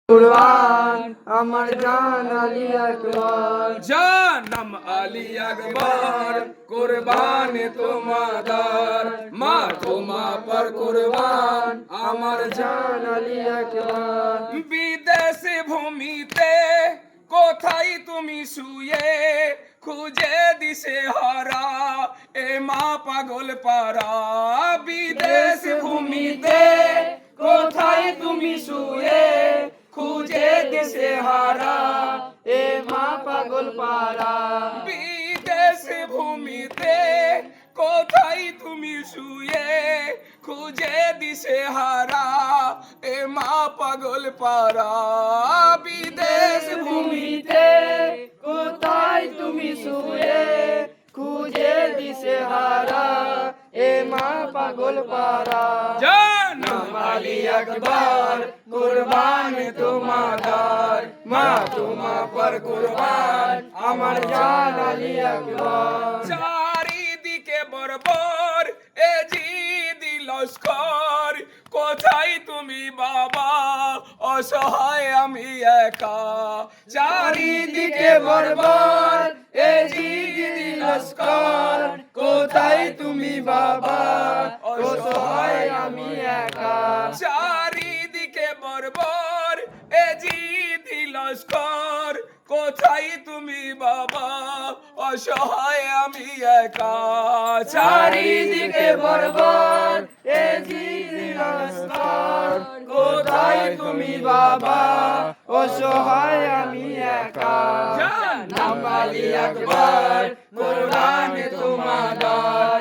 কুরবান আমার জান আলী আকবর, জানাম আলী আকবর কুরবান তোমাদার, মা তোমা পর কুরবান আমার জান আলী আকবর। বিদেশে ভূমিতে কোথায় তুমি শুয়ে খুঁজে দিশে হারা এ মা পাগল পারা। বিদেশ ভূমিতে কোথায় তুমি শুয়ে খুঁজে দিশে হারা এ মা পাগল পারা। বিদেশ ভূমিতে কোথায় তুমি শুয়ে খুঁজে দিশে হারা এ মা পাগল পারা। বিদেশ ভূমিতে কোথায় তুমি শুয়ে খুঁজে দিশে হারা এ মা পাগল পারা। জানাম আলী আকবর কুরবান তোমাদার, মা তোমা পর কুরবান আমার জান আলী আকবর। চারিদিকে বর্বর এ জিদি লস্কর, কোথায় তুমি বাবা অসহায় আমি একা। চারিদিকে বর্বর এ জিদি লস্কর, কোথায় তুমি বাবা অসহায় আমি একা। চারিদিকে বর্বর এ জিদি লস্কর, কোথায় তুমি বাবা অসহায় আমি একা। চারিদিকে বর্বর এ জিদি লস্কর, কোথায় তুমি বাবা অসহায় আমি একা। নাম আলী আকবর কুরবান তোমাদার,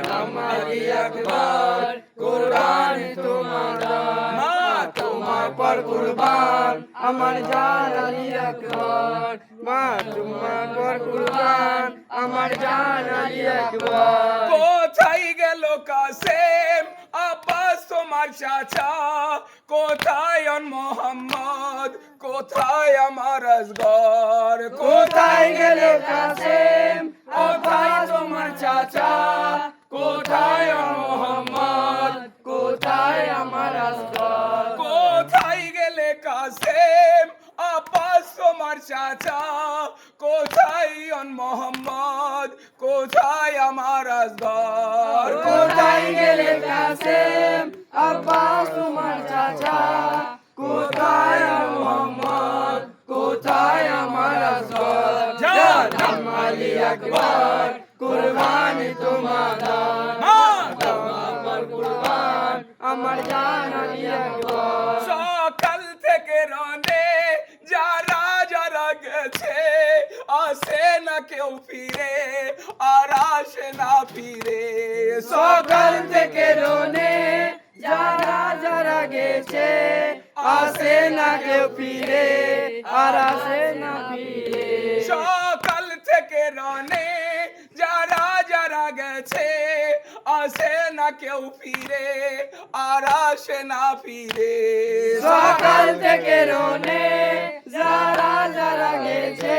নাম আলী আকবর কুরবান তোমাদার, মা তোমার পর কুরবান আমার জান আলী আকবর। মা তোমার পর কুরবান আমার জান আলী আকবর। কোথায় গেল কাসেম আব্বাস তোমার চাচা, কোথায় মোহাম্মদ কোথায় আমার আসগর। কোথায় গেল কাসেম আব্বাস তোমার চাচা, কোথায় মোহাম্মদ কোথায় আমার আসগর। কোথায় গেলে কাসেম আব্বাস তোমার চাচা, কোথায় মোহাম্মদ কোথায় আমার আসগর। কোথায় গেলে কাসেম আব্বাস তোমার চাচা, কোথায় মোহাম্মদ কোথায় আমার আসগর। জানাম আলী আকবর কুরবান তোমাদার, মা তোমার কুরবান আমার জান আলী আকবর। সকাল থেকে রনে যারা যারা গেছে আসে না কেউ ফিরে আর আসে না ফিরে। সকাল থেকে রনে যারা যারা গেছে আসে না কেউ ফিরে আর আসে না ফিরে। সকাল থেকে রনে যারা যারা গেছে আসে না কেউ ফিরে আর আসে না ফিরে। সকাল থেকে রনে যারা যারা গেছে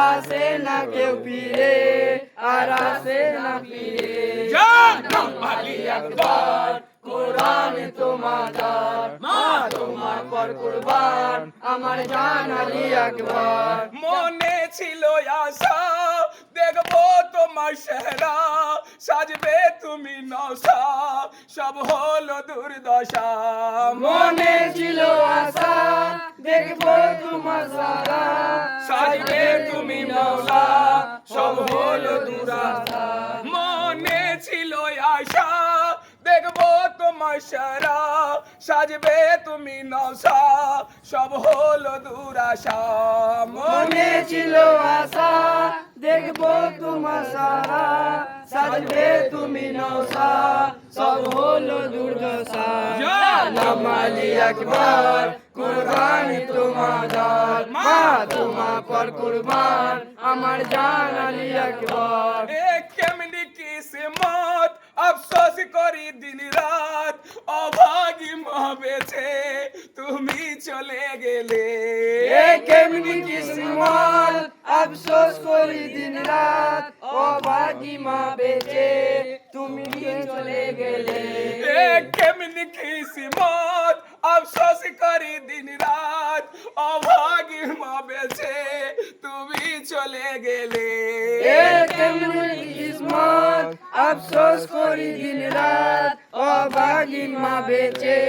আসে না কেউ ফিরে আর আসে না ফিরে। জানাম আলী আকবর কুরবান তোমাদার, মা তোমার পর কুরবান আমার জান আলী আকবর। মনে ছিল আশা দেখবো তোমার চেহারা, সাজবে তুমি নশা সব হলো দুর্দশা। মনে ছিল আশা দেখবো তোমার সারা, সাজবে তুমি মৌলা সব হলো দুরাশা। মনে ছিল আশা দেখবো তোমার সারা, সাজবে তুমি নশা সব হলো দুরাশা। মনে ছিল আশা দেখবো তোমার সারা, সাজবে তুমি নশা সব হলো দুর্দশা। নাম আলী আকবর কুরবান তোমাদার, মা তোমার পর কুরবান আমার জান আলী আকবর। এ কেমনি কিসমত আফসোস করি দিন রাত, অভাগী মা বেছে তুমি চলে গেলে। এ কেমনি কিসমত আফসোস করি দিন রাত, অভাগী মা বেঁচে তুমি চলে গেলে। এ কেমনি কিসমত আফসোস করি দিন রাত, অভাগী মা বেছে তুমি চলে গেলে এ কেমনি কিসমত আফসোস করি দিন রাত অভাগীন মা বেঁচে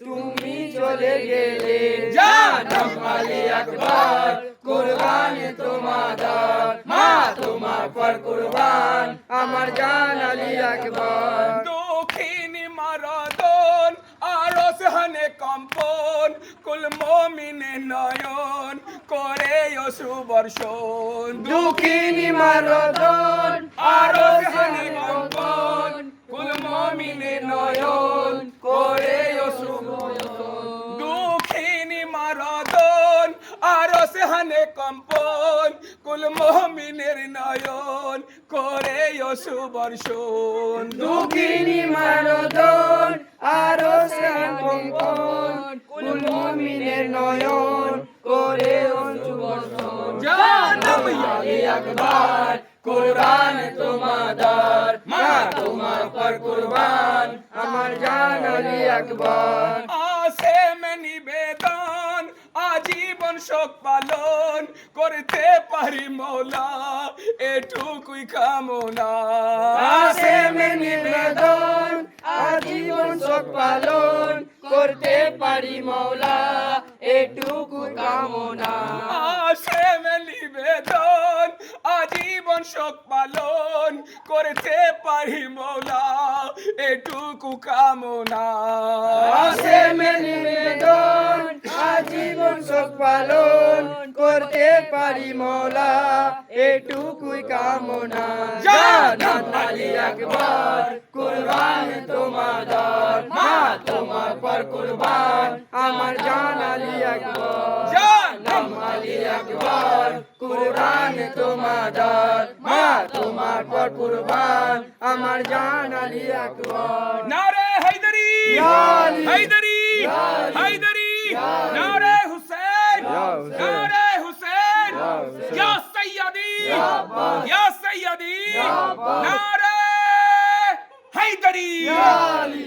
তুমি চলে গেলে জানাম আলী আকবর কুরবান তোমাদার মা তোমার পর কুরবান আমার জান আলী আকবর দক্ষিণী মারাদন আরস হানে কম্পন কুল মমিনে নয়ন করে সুবর্ষণ দুঃখিনী মারদন আরো হানে কম্পন কুল মমিনে নয়ন করে দুঃখিনী মারাদন আরো হানে কম্পন কুল মমিনের নয়ন করে সুবর্ষণ দুঃখিনী মারদন আরো কম্পন কুল মুমিনের নয়ন করে সুবর্ষণ জানাম আলী আকবর কুরবান তোমাদার মা তোমার পর কুরবান আমার জান আলী আকবর আসে মে নিবেদন আজীবন শোক পালন করতে পারি মৌলা এটুকুই কামনা আসে মে নিবেদন আজীবন শোক পালন করতে পারি মৌলা এটুকু কামনা আসে মে নিবেদন আজীবন শোক পালন করতে পারি মৌলা এটুকু কামনা আসে মে নিবেদন আজীবন শোক পালন করতে পারি মৌলা এটুকুই কামনা জানাত আলী আকবর কুরবান তোমাদার মা তোমার পর কুরবান আমার জান আলী আকবর জানাম আলী আকবর কুরবান তোমাদার মা তোমার পর কুরবান আমার জান আলী আকবর নারে হায়দারি আলী! হায়দারি আলী! হায়দারি আলী! নারে হুসেন হুসেন! নারে হুসেন হুসেন! ইয়া সাইয়্যিদি আব্বাস! ইয়া সাইয়্যিদি আব্বাস! নারে হায়দারি আলী!